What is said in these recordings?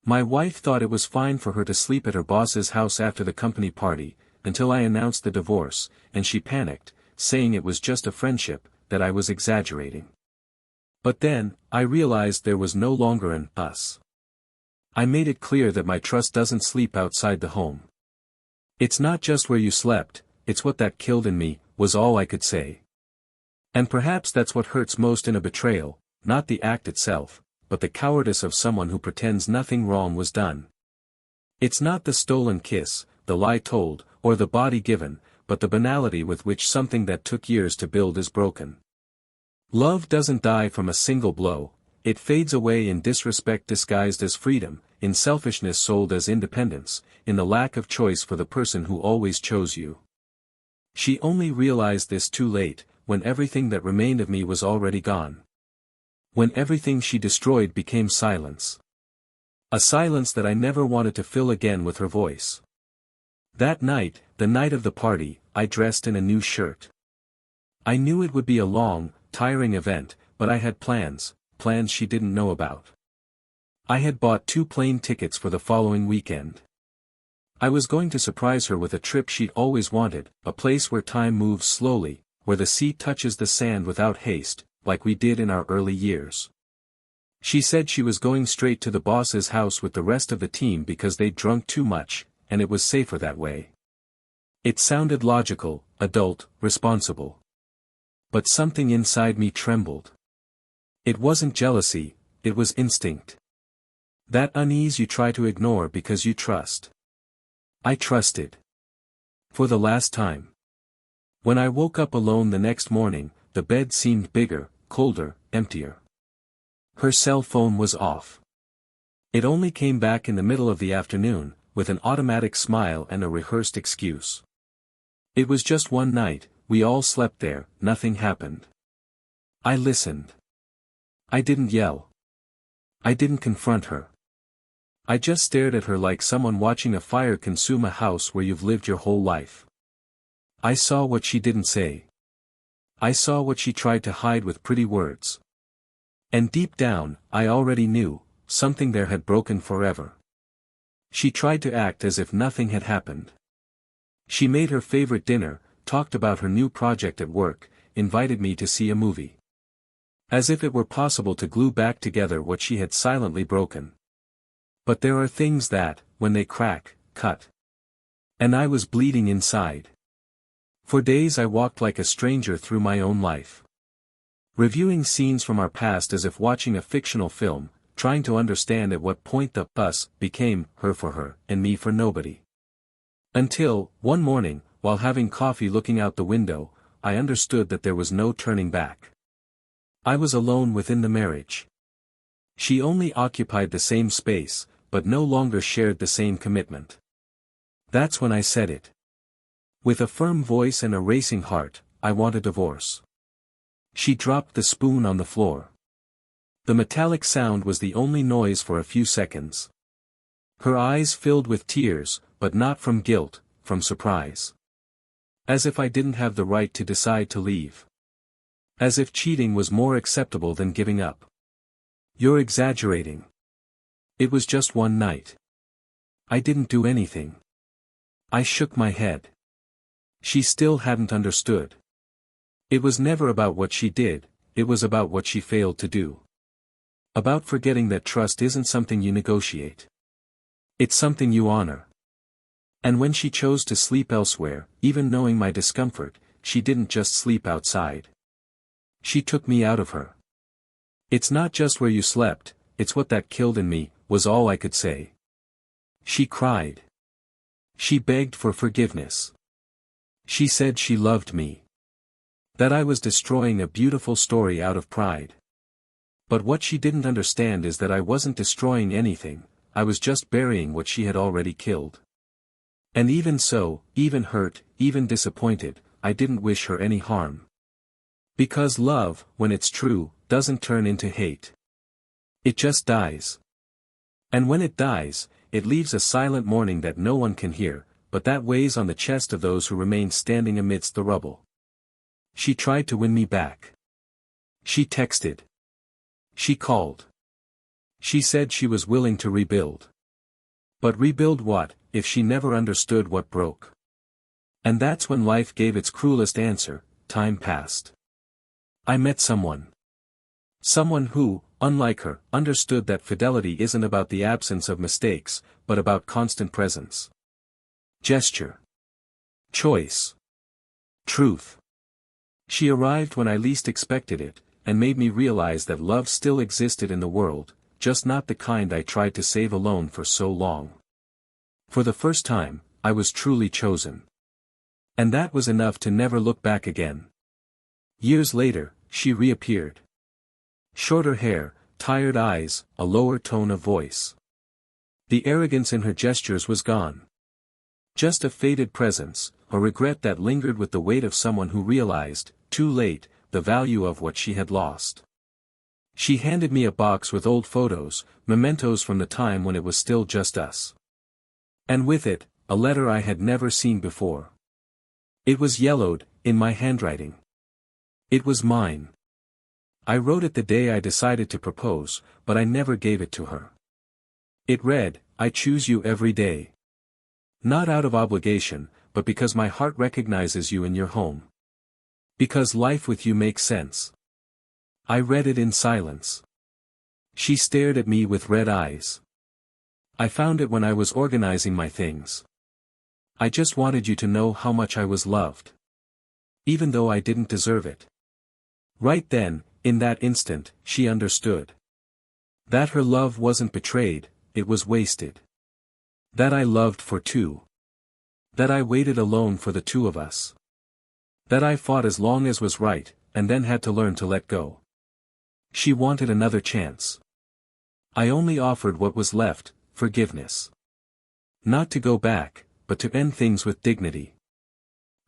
My wife thought it was fine for her to sleep at her boss's house after the company party, until I announced the divorce, and she panicked, saying it was just a friendship, that I was exaggerating. But then, I realized there was no longer an us. I made it clear that my trust doesn't sleep outside the home. It's not just where you slept, it's what that killed in me, was all I could say. And perhaps that's what hurts most in a betrayal, not the act itself, but the cowardice of someone who pretends nothing wrong was done. It's not the stolen kiss, the lie told, or the body given, but the banality with which something that took years to build is broken. Love doesn't die from a single blow, it fades away in disrespect disguised as freedom, in selfishness sold as independence, in the lack of choice for the person who always chose you. She only realized this too late, when everything that remained of me was already gone. When everything she destroyed became silence. A silence that I never wanted to fill again with her voice. That night, the night of the party, I dressed in a new shirt. I knew it would be a long, tiring event, but I had plans she didn't know about. I had bought 2 plane tickets for the following weekend. I was going to surprise her with a trip she'd always wanted, a place where time moves slowly, where the sea touches the sand without haste, like we did in our early years. She said she was going straight to the boss's house with the rest of the team because they'd drunk too much, and it was safer that way. It sounded logical, adult, responsible. But something inside me trembled. It wasn't jealousy, it was instinct. That unease you try to ignore because you trust. I trusted. For the last time. When I woke up alone the next morning, the bed seemed bigger, colder, emptier. Her cell phone was off. It only came back in the middle of the afternoon, with an automatic smile and a rehearsed excuse. It was just one night, we all slept there, nothing happened. I listened. I didn't yell. I didn't confront her. I just stared at her like someone watching a fire consume a house where you've lived your whole life. I saw what she didn't say. I saw what she tried to hide with pretty words. And deep down, I already knew, something there had broken forever. She tried to act as if nothing had happened. She made her favorite dinner, talked about her new project at work, invited me to see a movie. As if it were possible to glue back together what she had silently broken. But there are things that, when they crack, cut. And I was bleeding inside. For days I walked like a stranger through my own life. Reviewing scenes from our past as if watching a fictional film, trying to understand at what point the us became her for her, and me for nobody. Until, one morning, while having coffee looking out the window, I understood that there was no turning back. I was alone within the marriage. She only occupied the same space, but no longer shared the same commitment. That's when I said it. With a firm voice and a racing heart, I want a divorce. She dropped the spoon on the floor. The metallic sound was the only noise for a few seconds. Her eyes filled with tears, but not from guilt, from surprise. As if I didn't have the right to decide to leave. As if cheating was more acceptable than giving up. You're exaggerating. It was just one night. I didn't do anything. I shook my head. She still hadn't understood. It was never about what she did, it was about what she failed to do. About forgetting that trust isn't something you negotiate. It's something you honor. And when she chose to sleep elsewhere, even knowing my discomfort, she didn't just sleep outside. She took me out of her. It's not just where you slept, it's what that killed in me, was all I could say. She cried. She begged for forgiveness. She said she loved me. That I was destroying a beautiful story out of pride. But what she didn't understand is that I wasn't destroying anything, I was just burying what she had already killed. And even so, even hurt, even disappointed, I didn't wish her any harm. Because love, when it's true, doesn't turn into hate. It just dies. And when it dies, it leaves a silent mourning that no one can hear, but that weighs on the chest of those who remain standing amidst the rubble. She tried to win me back. She texted. She called. She said she was willing to rebuild. But rebuild what, if she never understood what broke? And that's when life gave its cruelest answer. Time passed. I met someone. Someone who, unlike her, understood that fidelity isn't about the absence of mistakes, but about constant presence. Gesture. Choice. Truth. She arrived when I least expected it, and made me realize that love still existed in the world, just not the kind I tried to save alone for so long. For the first time, I was truly chosen. And that was enough to never look back again. Years later, she reappeared. Shorter hair, tired eyes, a lower tone of voice. The arrogance in her gestures was gone. Just a faded presence, a regret that lingered with the weight of someone who realized, too late, the value of what she had lost. She handed me a box with old photos, mementos from the time when it was still just us. And with it, a letter I had never seen before. It was yellowed, in my handwriting. It was mine. I wrote it the day I decided to propose, but I never gave it to her. It read, "I choose you every day. Not out of obligation, but because my heart recognizes you in your home. Because life with you makes sense." I read it in silence. She stared at me with red eyes. "I found it when I was organizing my things. I just wanted you to know how much I was loved. Even though I didn't deserve it." Right then, in that instant, she understood. That her love wasn't betrayed, it was wasted. That I loved for two. That I waited alone for the two of us. That I fought as long as was right, and then had to learn to let go. She wanted another chance. I only offered what was left, forgiveness. Not to go back, but to end things with dignity.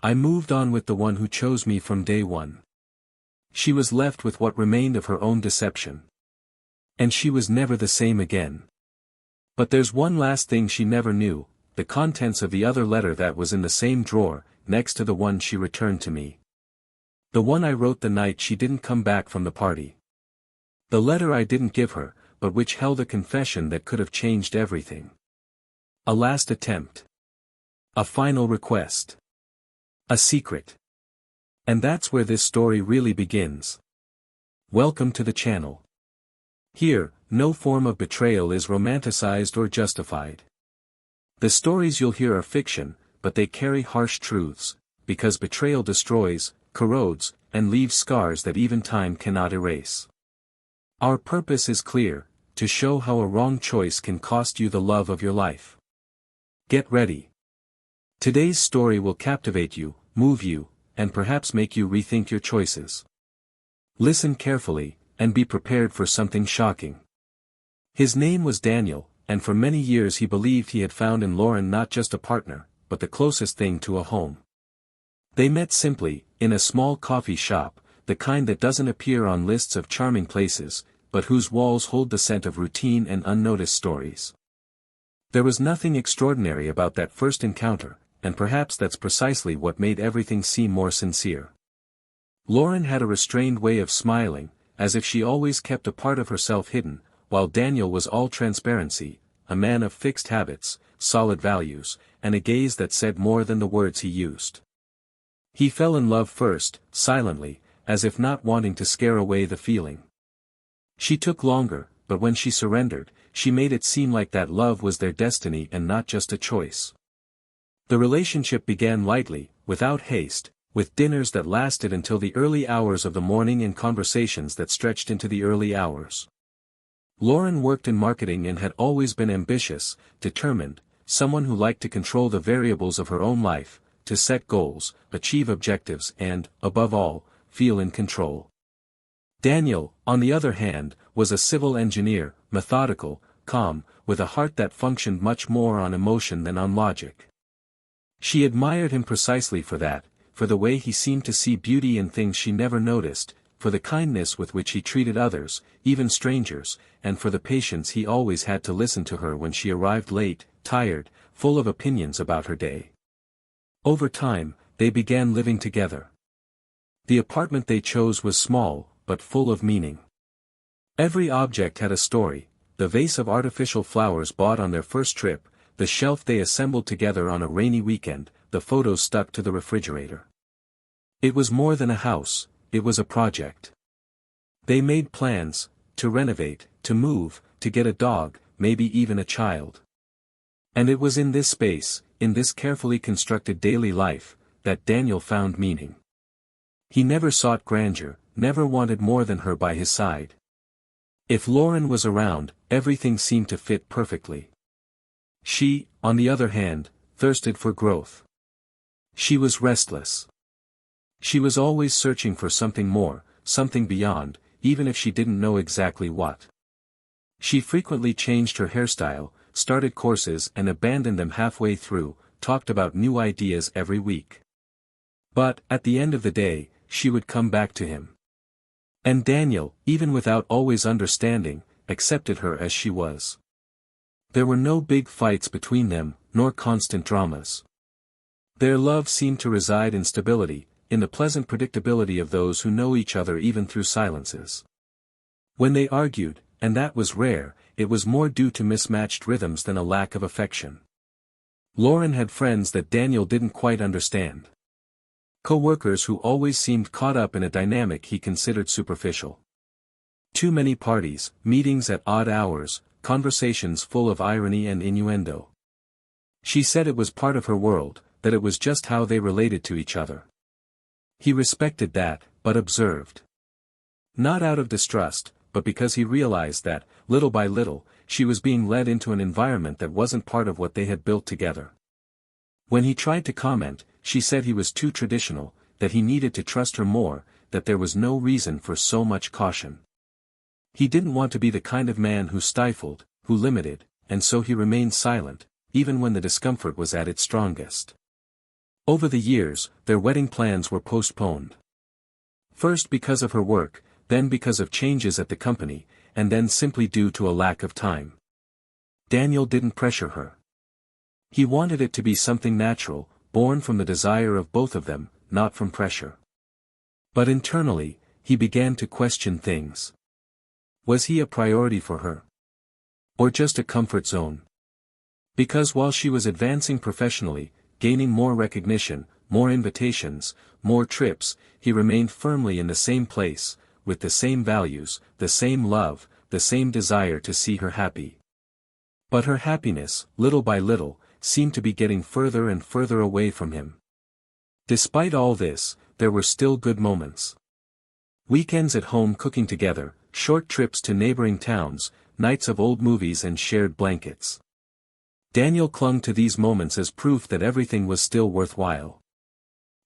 I moved on with the one who chose me from day one. She was left with what remained of her own deception. And she was never the same again. But there's one last thing she never knew, the contents of the other letter that was in the same drawer, next to the one she returned to me. The one I wrote the night she didn't come back from the party. The letter I didn't give her, but which held a confession that could have changed everything. A last attempt. A final request. A secret. And that's where this story really begins. Welcome to the channel. Here, no form of betrayal is romanticized or justified. The stories you'll hear are fiction, but they carry harsh truths, because betrayal destroys, corrodes, and leaves scars that even time cannot erase. Our purpose is clear, to show how a wrong choice can cost you the love of your life. Get ready. Today's story will captivate you, move you, and perhaps make you rethink your choices. Listen carefully, and be prepared for something shocking. His name was Daniel, and for many years he believed he had found in Lauren not just a partner, but the closest thing to a home. They met simply, in a small coffee shop, the kind that doesn't appear on lists of charming places, but whose walls hold the scent of routine and unnoticed stories. There was nothing extraordinary about that first encounter, and perhaps that's precisely what made everything seem more sincere. Lauren had a restrained way of smiling, as if she always kept a part of herself hidden, while Daniel was all transparency, a man of fixed habits, solid values, and a gaze that said more than the words he used. He fell in love first, silently, as if not wanting to scare away the feeling. She took longer, but when she surrendered, she made it seem like that love was their destiny and not just a choice. The relationship began lightly, without haste, with dinners that lasted until the early hours of the morning and conversations that stretched into the early hours. Lauren worked in marketing and had always been ambitious, determined, someone who liked to control the variables of her own life, to set goals, achieve objectives and, above all, feel in control. Daniel, on the other hand, was a civil engineer, methodical, calm, with a heart that functioned much more on emotion than on logic. She admired him precisely for that, for the way he seemed to see beauty in things she never noticed, for the kindness with which he treated others, even strangers, and for the patience he always had to listen to her when she arrived late, tired, full of opinions about her day. Over time, they began living together. The apartment they chose was small, but full of meaning. Every object had a story, the vase of artificial flowers bought on their first trip, the shelf they assembled together on a rainy weekend, the photos stuck to the refrigerator. It was more than a house, it was a project. They made plans, to renovate, to move, to get a dog, maybe even a child. And it was in this space, in this carefully constructed daily life, that Daniel found meaning. He never sought grandeur, never wanted more than her by his side. If Lauren was around, everything seemed to fit perfectly. She, on the other hand, thirsted for growth. She was restless. She was always searching for something more, something beyond, even if she didn't know exactly what. She frequently changed her hairstyle, started courses and abandoned them halfway through, talked about new ideas every week. But, at the end of the day, she would come back to him. And Daniel, even without always understanding, accepted her as she was. There were no big fights between them, nor constant dramas. Their love seemed to reside in stability, in the pleasant predictability of those who know each other even through silences. When they argued, and that was rare, it was more due to mismatched rhythms than a lack of affection. Lauren had friends that Daniel didn't quite understand. Co-workers who always seemed caught up in a dynamic he considered superficial. Too many parties, meetings at odd hours, conversations full of irony and innuendo. She said it was part of her world, that it was just how they related to each other. He respected that, but observed. Not out of distrust, but because he realized that, little by little, she was being led into an environment that wasn't part of what they had built together. When he tried to comment, she said he was too traditional, that he needed to trust her more, that there was no reason for so much caution. He didn't want to be the kind of man who stifled, who limited, and so he remained silent, even when the discomfort was at its strongest. Over the years, their wedding plans were postponed. First because of her work, then because of changes at the company, and then simply due to a lack of time. Daniel didn't pressure her. He wanted it to be something natural, born from the desire of both of them, not from pressure. But internally, he began to question things. Was he a priority for her? Or just a comfort zone? Because while she was advancing professionally, gaining more recognition, more invitations, more trips, he remained firmly in the same place, with the same values, the same love, the same desire to see her happy. But her happiness, little by little, seemed to be getting further and further away from him. Despite all this, there were still good moments. Weekends at home cooking together, short trips to neighboring towns, nights of old movies and shared blankets. Daniel clung to these moments as proof that everything was still worthwhile.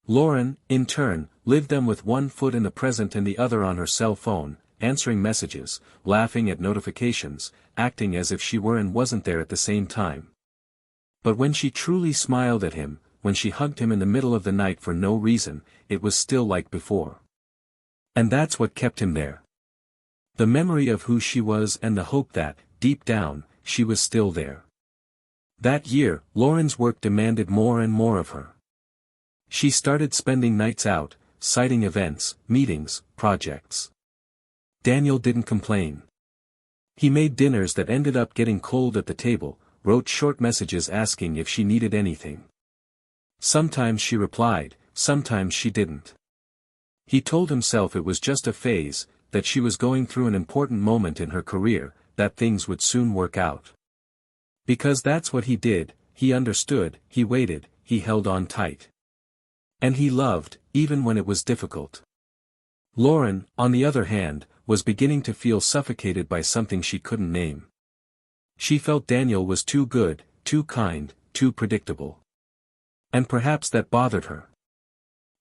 Lauren, in turn, lived them with one foot in the present and the other on her cell phone, answering messages, laughing at notifications, acting as if she were and wasn't there at the same time. But when she truly smiled at him, when she hugged him in the middle of the night for no reason, it was still like before. And that's what kept him there. The memory of who she was and the hope that, deep down, she was still there. That year, Lauren's work demanded more and more of her. She started spending nights out, citing events, meetings, projects. Daniel didn't complain. He made dinners that ended up getting cold at the table, wrote short messages asking if she needed anything. Sometimes she replied, sometimes she didn't. He told himself it was just a phase, that she was going through an important moment in her career, that things would soon work out. Because that's what he did, he understood, he waited, he held on tight. And he loved, even when it was difficult. Lauren, on the other hand, was beginning to feel suffocated by something she couldn't name. She felt Daniel was too good, too kind, too predictable. And perhaps that bothered her.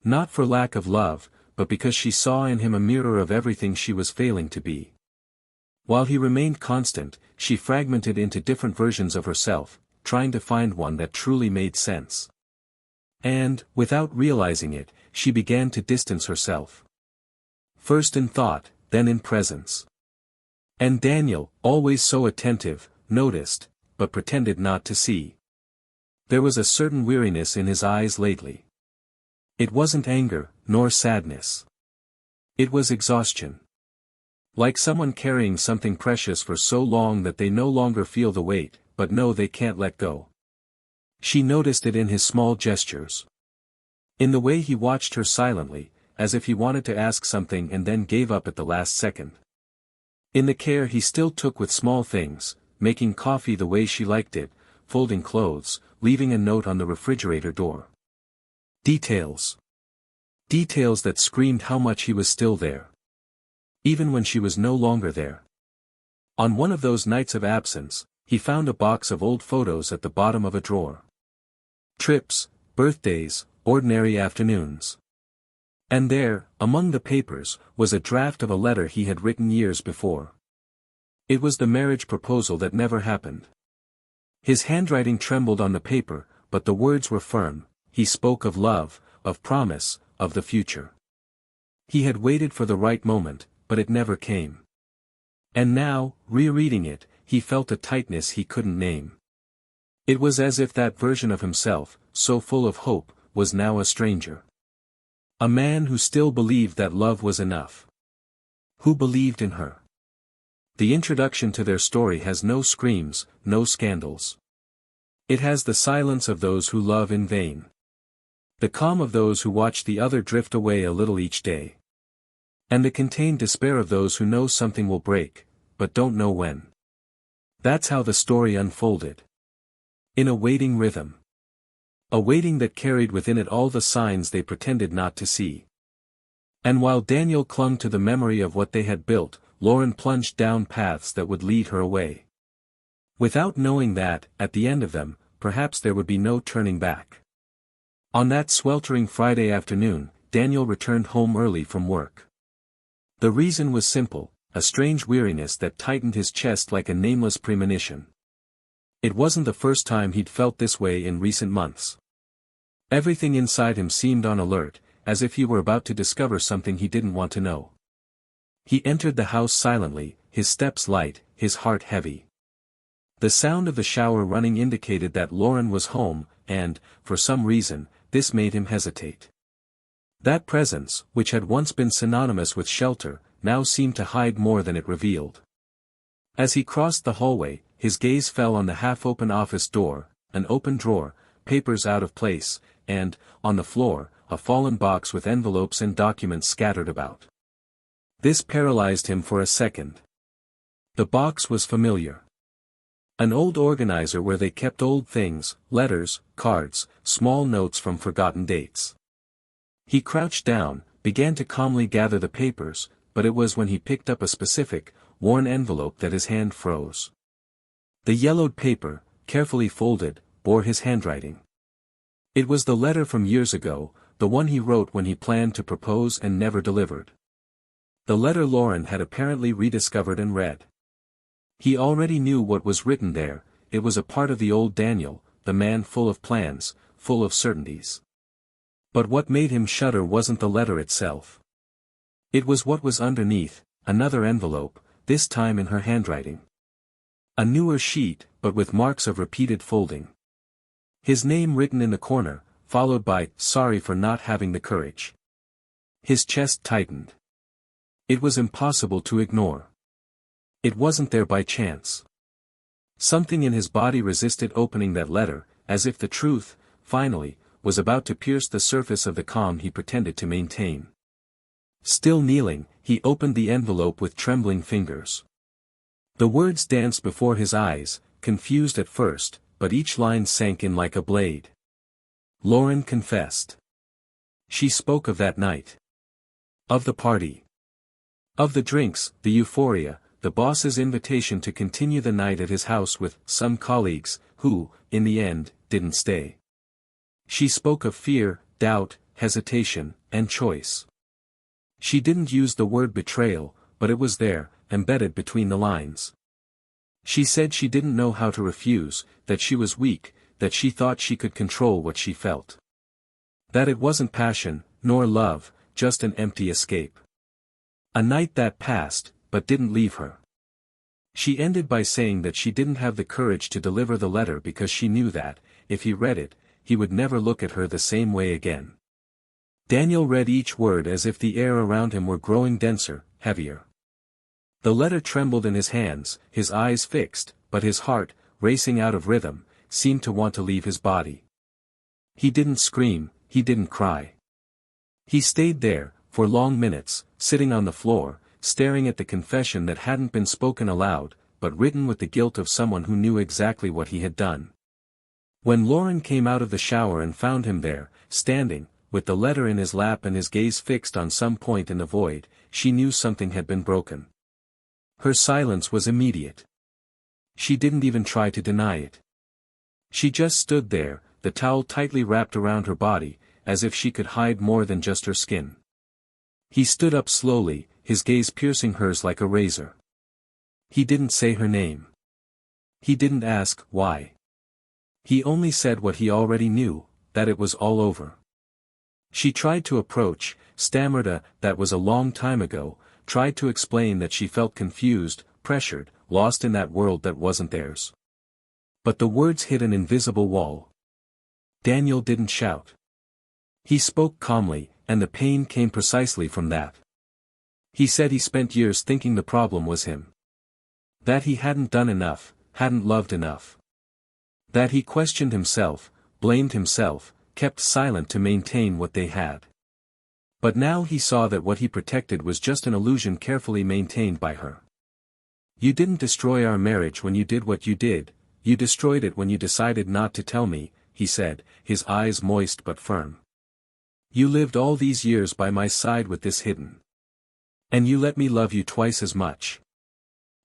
Not for lack of love, but because she saw in him a mirror of everything she was failing to be. While he remained constant, she fragmented into different versions of herself, trying to find one that truly made sense. And, without realizing it, she began to distance herself. First in thought, then in presence. And Daniel, always so attentive, noticed, but pretended not to see. There was a certain weariness in his eyes lately. It wasn't anger, nor sadness. It was exhaustion. Like someone carrying something precious for so long that they no longer feel the weight, but know they can't let go. She noticed it in his small gestures. In the way he watched her silently, as if he wanted to ask something and then gave up at the last second. In the care he still took with small things, making coffee the way she liked it, folding clothes, leaving a note on the refrigerator door. Details. Details that screamed how much he was still there. Even when she was no longer there. On one of those nights of absence, he found a box of old photos at the bottom of a drawer. Trips, birthdays, ordinary afternoons. And there, among the papers, was a draft of a letter he had written years before. It was the marriage proposal that never happened. His handwriting trembled on the paper, but the words were firm. He spoke of love, of promise, of the future. He had waited for the right moment, but it never came. And now, rereading it, he felt a tightness he couldn't name. It was as if that version of himself, so full of hope, was now a stranger. A man who still believed that love was enough. Who believed in her. The introduction to their story has no screams, no scandals. It has the silence of those who love in vain. The calm of those who watch the other drift away a little each day. And the contained despair of those who know something will break, but don't know when. That's how the story unfolded. In a waiting rhythm. A waiting that carried within it all the signs they pretended not to see. And while Daniel clung to the memory of what they had built, Lauren plunged down paths that would lead her away. Without knowing that, at the end of them, perhaps there would be no turning back. On that sweltering Friday afternoon, Daniel returned home early from work. The reason was simple, a strange weariness that tightened his chest like a nameless premonition. It wasn't the first time he'd felt this way in recent months. Everything inside him seemed on alert, as if he were about to discover something he didn't want to know. He entered the house silently, his steps light, his heart heavy. The sound of the shower running indicated that Lauren was home, and, for some reason, this made him hesitate. That presence, which had once been synonymous with shelter, now seemed to hide more than it revealed. As he crossed the hallway, his gaze fell on the half-open office door, an open drawer, papers out of place, and, on the floor, a fallen box with envelopes and documents scattered about. This paralyzed him for a second. The box was familiar. An old organizer where they kept old things, letters, cards, small notes from forgotten dates. He crouched down, began to calmly gather the papers, but it was when he picked up a specific, worn envelope that his hand froze. The yellowed paper, carefully folded, bore his handwriting. It was the letter from years ago, the one he wrote when he planned to propose and never delivered. The letter Lauren had apparently rediscovered and read. He already knew what was written there. It was a part of the old Daniel, the man full of plans, full of certainties. But what made him shudder wasn't the letter itself. It was what was underneath, another envelope, this time in her handwriting. A newer sheet, but with marks of repeated folding. His name written in the corner, followed by, "Sorry for not having the courage." His chest tightened. It was impossible to ignore. It wasn't there by chance. Something in his body resisted opening that letter, as if the truth, finally, was about to pierce the surface of the calm he pretended to maintain. Still kneeling, he opened the envelope with trembling fingers. The words danced before his eyes, confused at first, but each line sank in like a blade. Lauren confessed. She spoke of that night. Of the party. Of the drinks, the euphoria, the boss's invitation to continue the night at his house with some colleagues, who, in the end, didn't stay. She spoke of fear, doubt, hesitation, and choice. She didn't use the word betrayal, but it was there, embedded between the lines. She said she didn't know how to refuse, that she was weak, that she thought she could control what she felt. That it wasn't passion, nor love, just an empty escape. A night that passed, but didn't leave her. She ended by saying that she didn't have the courage to deliver the letter because she knew that, if he read it, he would never look at her the same way again. Daniel read each word as if the air around him were growing denser, heavier. The letter trembled in his hands, his eyes fixed, but his heart, racing out of rhythm, seemed to want to leave his body. He didn't scream, he didn't cry. He stayed there, for long minutes, sitting on the floor, staring at the confession that hadn't been spoken aloud, but written with the guilt of someone who knew exactly what he had done. When Lauren came out of the shower and found him there, standing, with the letter in his lap and his gaze fixed on some point in the void, she knew something had been broken. Her silence was immediate. She didn't even try to deny it. She just stood there, the towel tightly wrapped around her body, as if she could hide more than just her skin. He stood up slowly, his gaze piercing hers like a razor. He didn't say her name. He didn't ask why. He only said what he already knew, that it was all over. She tried to approach, stammered that was a long time ago, tried to explain that she felt confused, pressured, lost in that world that wasn't theirs. But the words hit an invisible wall. Daniel didn't shout. He spoke calmly, and the pain came precisely from that. He said he spent years thinking the problem was him. That he hadn't done enough, hadn't loved enough. That he questioned himself, blamed himself, kept silent to maintain what they had. But now he saw that what he protected was just an illusion carefully maintained by her. You didn't destroy our marriage when you did what you did, you destroyed it when you decided not to tell me, he said, his eyes moist but firm. You lived all these years by my side with this hidden. And you let me love you twice as much.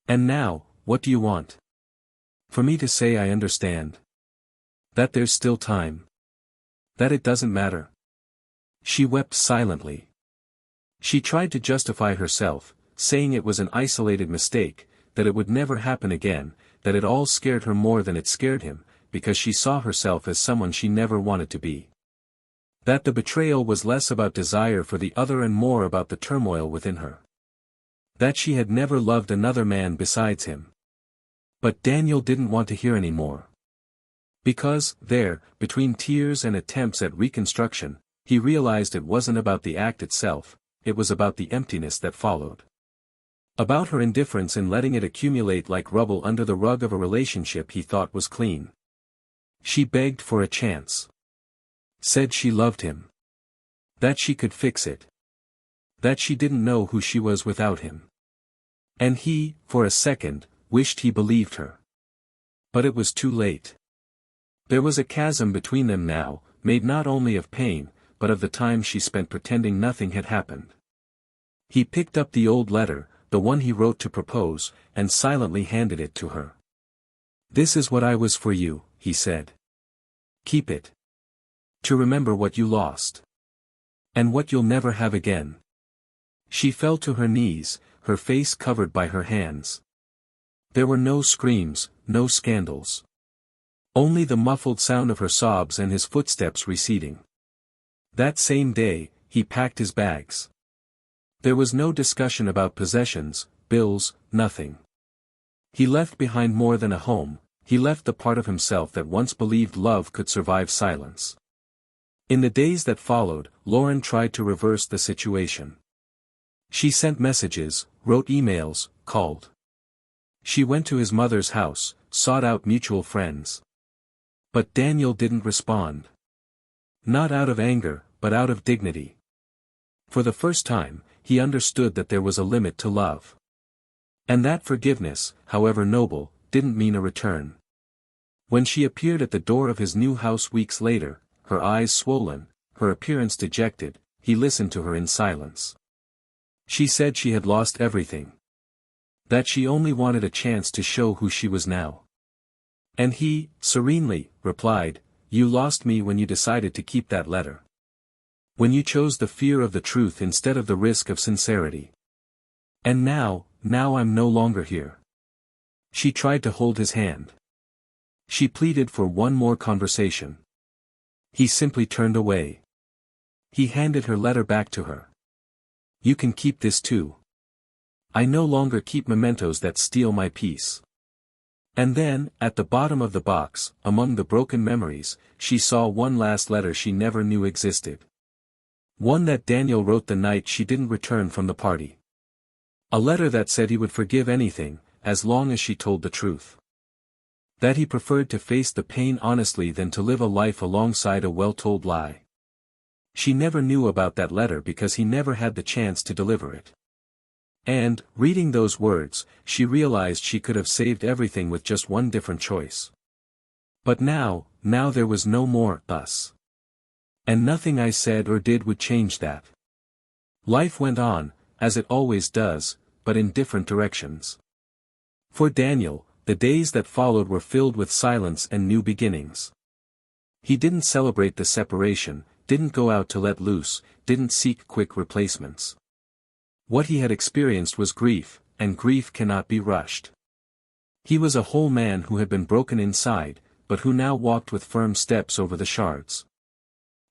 And now, what do you want? For me to say I understand? That there's still time? That it doesn't matter? She wept silently. She tried to justify herself, saying it was an isolated mistake, that it would never happen again, that it all scared her more than it scared him, because she saw herself as someone she never wanted to be. That the betrayal was less about desire for the other and more about the turmoil within her. That she had never loved another man besides him. But Daniel didn't want to hear any more. Because, there, between tears and attempts at reconstruction, he realized it wasn't about the act itself, it was about the emptiness that followed. About her indifference in letting it accumulate like rubble under the rug of a relationship he thought was clean. She begged for a chance. Said she loved him. That she could fix it. That she didn't know who she was without him. And he, for a second, wished he believed her. But it was too late. There was a chasm between them now, made not only of pain, but of the time she spent pretending nothing had happened. He picked up the old letter, the one he wrote to propose, and silently handed it to her. This is what I was for you, he said. Keep it. To remember what you lost. And what you'll never have again. She fell to her knees, her face covered by her hands. There were no screams, no scandals. Only the muffled sound of her sobs and his footsteps receding. That same day, he packed his bags. There was no discussion about possessions, bills, nothing. He left behind more than a home, he left the part of himself that once believed love could survive silence. In the days that followed, Lauren tried to reverse the situation. She sent messages, wrote emails, called. She went to his mother's house, sought out mutual friends. But Daniel didn't respond. Not out of anger, but out of dignity. For the first time, he understood that there was a limit to love. And that forgiveness, however noble, didn't mean a return. When she appeared at the door of his new house weeks later, her eyes swollen, her appearance dejected, he listened to her in silence. She said she had lost everything. That she only wanted a chance to show who she was now. And he, serenely, replied, You lost me when you decided to keep that letter. When you chose the fear of the truth instead of the risk of sincerity. And now I'm no longer here. She tried to hold his hand. She pleaded for one more conversation. He simply turned away. He handed her letter back to her. You can keep this too. I no longer keep mementos that steal my peace. And then, at the bottom of the box, among the broken memories, she saw one last letter she never knew existed. One that Daniel wrote the night she didn't return from the party. A letter that said he would forgive anything, as long as she told the truth. That he preferred to face the pain honestly than to live a life alongside a well-told lie. She never knew about that letter because he never had the chance to deliver it. And, reading those words, she realized she could have saved everything with just one different choice. But now there was no more us. And nothing I said or did would change that. Life went on, as it always does, but in different directions. For Daniel, the days that followed were filled with silence and new beginnings. He didn't celebrate the separation, didn't go out to let loose, didn't seek quick replacements. What he had experienced was grief, and grief cannot be rushed. He was a whole man who had been broken inside, but who now walked with firm steps over the shards.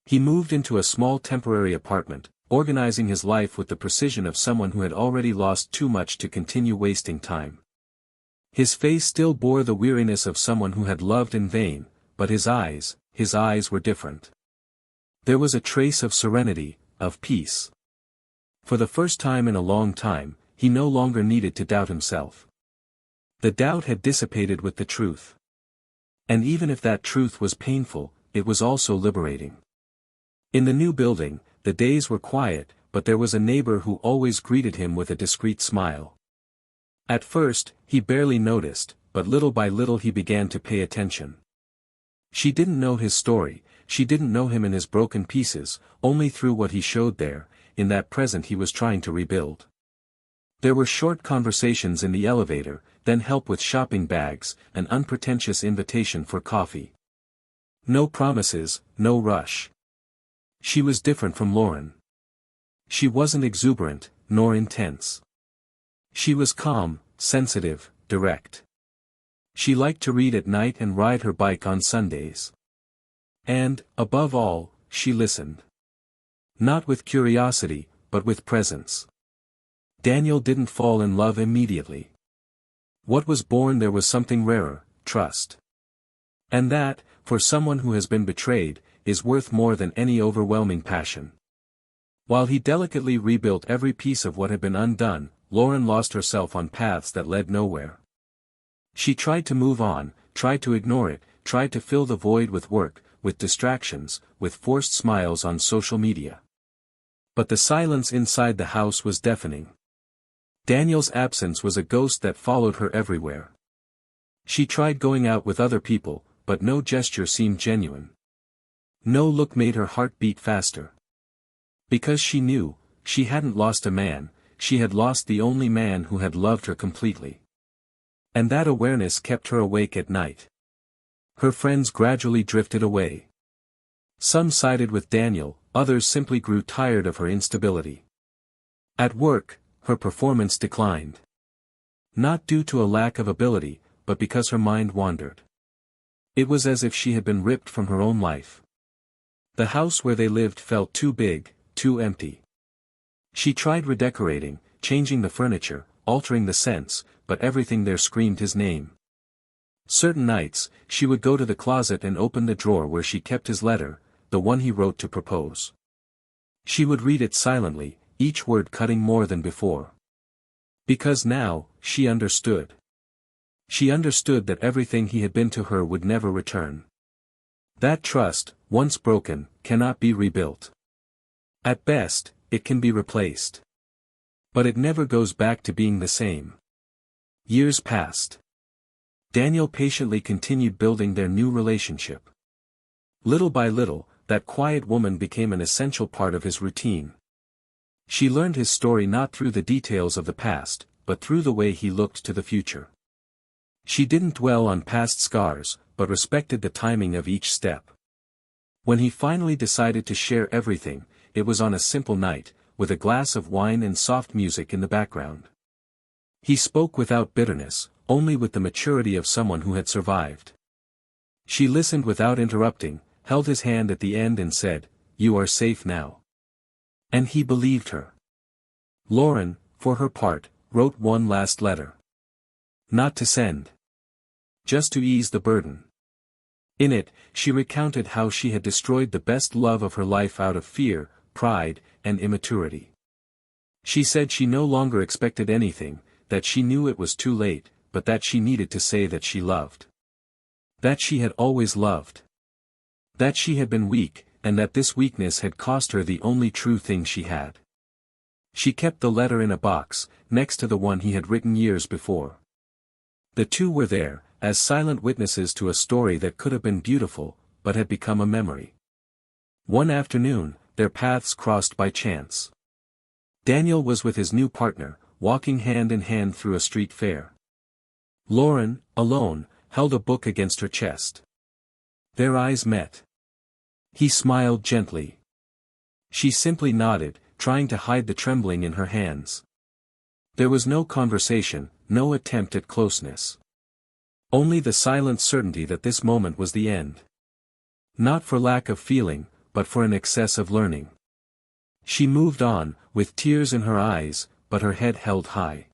He moved into a small temporary apartment, organizing his life with the precision of someone who had already lost too much to continue wasting time. His face still bore the weariness of someone who had loved in vain, but his eyes were different. There was a trace of serenity, of peace. For the first time in a long time, he no longer needed to doubt himself. The doubt had dissipated with the truth. And even if that truth was painful, it was also liberating. In the new building, the days were quiet, but there was a neighbor who always greeted him with a discreet smile. At first, he barely noticed, but little by little he began to pay attention. She didn't know his story, she didn't know him in his broken pieces, only through what he showed there, in that present he was trying to rebuild. There were short conversations in the elevator, then help with shopping bags, an unpretentious invitation for coffee. No promises, no rush. She was different from Lauren. She wasn't exuberant, nor intense. She was calm, sensitive, direct. She liked to read at night and ride her bike on Sundays. And, above all, she listened. Not with curiosity, but with presence. Daniel didn't fall in love immediately. What was born there was something rarer, trust. And that, for someone who has been betrayed, is worth more than any overwhelming passion. While he delicately rebuilt every piece of what had been undone, Lauren lost herself on paths that led nowhere. She tried to move on, tried to ignore it, tried to fill the void with work, with distractions, with forced smiles on social media. But the silence inside the house was deafening. Daniel's absence was a ghost that followed her everywhere. She tried going out with other people, but no gesture seemed genuine. No look made her heart beat faster. Because she knew, she hadn't lost a man, she had lost the only man who had loved her completely. And that awareness kept her awake at night. Her friends gradually drifted away. Some sided with Daniel, others simply grew tired of her instability. At work, her performance declined. Not due to a lack of ability, but because her mind wandered. It was as if she had been ripped from her own life. The house where they lived felt too big, too empty. She tried redecorating, changing the furniture, altering the scents, but everything there screamed his name. Certain nights, she would go to the closet and open the drawer where she kept his letter, the one he wrote to propose. She would read it silently, each word cutting more than before. Because now, she understood. She understood that everything he had been to her would never return. That trust, once broken, cannot be rebuilt. At best, it can be replaced. But it never goes back to being the same. Years passed. Daniel patiently continued building their new relationship. Little by little, that quiet woman became an essential part of his routine. She learned his story not through the details of the past, but through the way he looked to the future. She didn't dwell on past scars, but respected the timing of each step. When he finally decided to share everything, it was on a simple night, with a glass of wine and soft music in the background. He spoke without bitterness, only with the maturity of someone who had survived. She listened without interrupting, held his hand at the end and said, "You are safe now." And he believed her. Lauren, for her part, wrote one last letter. Not to send. Just to ease the burden. In it, she recounted how she had destroyed the best love of her life out of fear, pride, and immaturity. She said she no longer expected anything, that she knew it was too late, but that she needed to say that she loved. That she had always loved. That she had been weak, and that this weakness had cost her the only true thing she had. She kept the letter in a box, next to the one he had written years before. The two were there, as silent witnesses to a story that could have been beautiful, but had become a memory. One afternoon, their paths crossed by chance. Daniel was with his new partner, walking hand in hand through a street fair. Lauren, alone, held a book against her chest. Their eyes met. He smiled gently. She simply nodded, trying to hide the trembling in her hands. There was no conversation, no attempt at closeness. Only the silent certainty that this moment was the end. Not for lack of feeling, but for an excess of learning. She moved on, with tears in her eyes, but her head held high.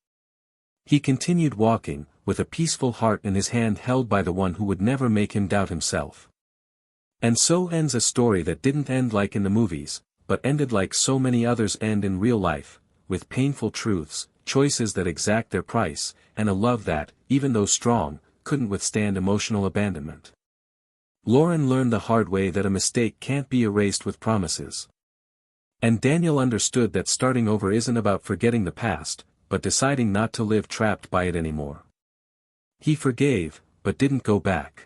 He continued walking, with a peaceful heart and his hand held by the one who would never make him doubt himself. And so ends a story that didn't end like in the movies, but ended like so many others end in real life, with painful truths, choices that exact their price, and a love that, even though strong, couldn't withstand emotional abandonment. Lauren learned the hard way that a mistake can't be erased with promises. And Daniel understood that starting over isn't about forgetting the past, but deciding not to live trapped by it anymore. He forgave, but didn't go back.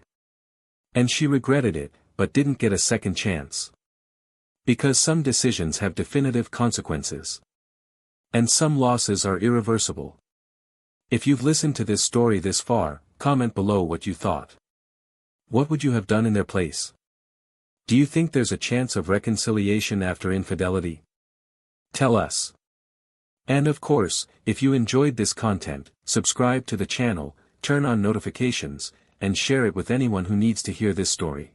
And she regretted it, but didn't get a second chance. Because some decisions have definitive consequences. And some losses are irreversible. If you've listened to this story this far, comment below what you thought. What would you have done in their place? Do you think there's a chance of reconciliation after infidelity? Tell us. And of course, if you enjoyed this content, subscribe to the channel, turn on notifications, and share it with anyone who needs to hear this story.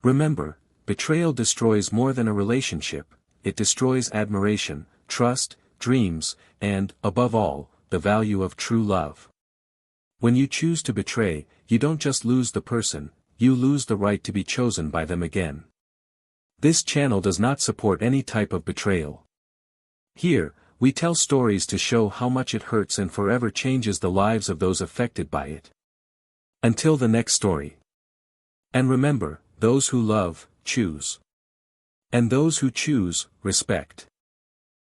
Remember, betrayal destroys more than a relationship, it destroys admiration, trust, dreams, and, above all, the value of true love. When you choose to betray, you don't just lose the person, you lose the right to be chosen by them again. This channel does not support any type of betrayal. Here, we tell stories to show how much it hurts and forever changes the lives of those affected by it. Until the next story. And remember, those who love, choose. And those who choose, respect.